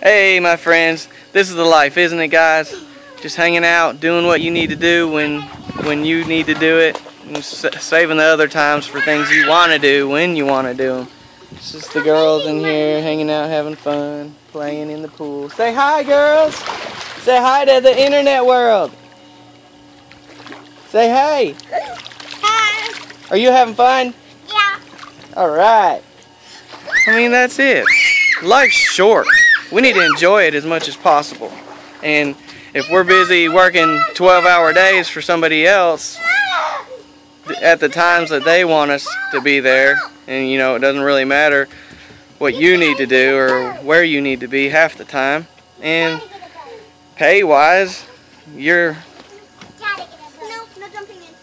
Hey my friends, this is the life, isn't it guys? Just hanging out, doing what you need to do when you need to do it, and saving the other times for things you want to do when you want to do them. It's just the girls in here hanging out, having fun, playing in the pool. Say hi girls! Say hi to the internet world! Say hey! Hi! Are you having fun? Yeah. Alright. I mean, that's it. Life's short. We need to enjoy it as much as possible. And if we're busy working 12-hour days for somebody else at the times that they want us to be there, and you know, it doesn't really matter what you need to do or where you need to be half the time, and pay-wise, you're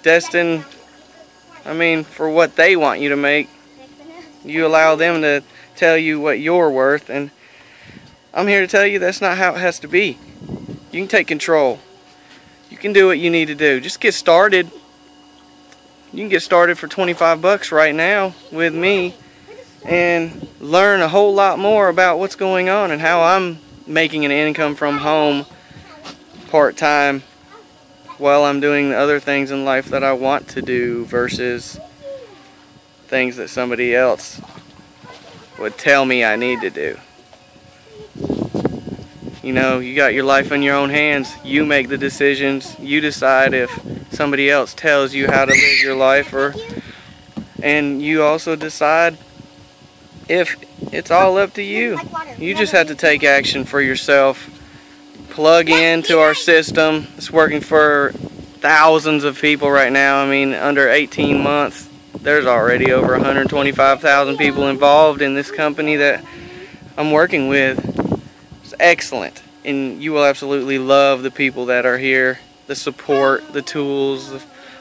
destined, I mean, for what they want you to make. You allow them to tell you what you're worth, and I'm here to tell you that's not how it has to be. You can take control. You can do what you need to do. Just get started. You can get started for 25 bucks right now with me and learn a whole lot more about what's going on and how I'm making an income from home part-time while I'm doing the other things in life that I want to do versus things that somebody else would tell me I need to do. You know, you got your life in your own hands. You make the decisions. You decide if somebody else tells you how to live your life, and you also decide if it's all up to you. You just have to take action for yourself. Plug into our system. It's working for thousands of people right now. I mean, under 18 months, there's already over 125,000 people involved in this company that I'm working with. It's excellent, and you will absolutely love the people that are here. The support, the tools,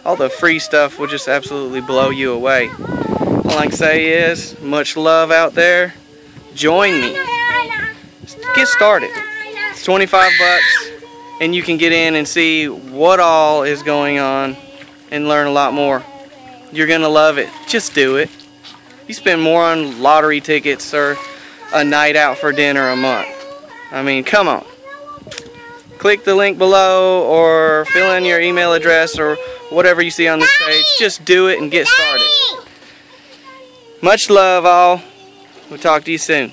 all the free stuff will just absolutely blow you away. All I can say is, much love out there. Join me. Get started. It's 25 bucks, and you can get in and see what all is going on and learn a lot more. You're gonna love it. Just do it. You spend more on lottery tickets or a night out for dinner a month. I mean, come on. Click the link below or fill in your email address or whatever you see on this page. Just do it and get started. Much love all. We'll talk to you soon.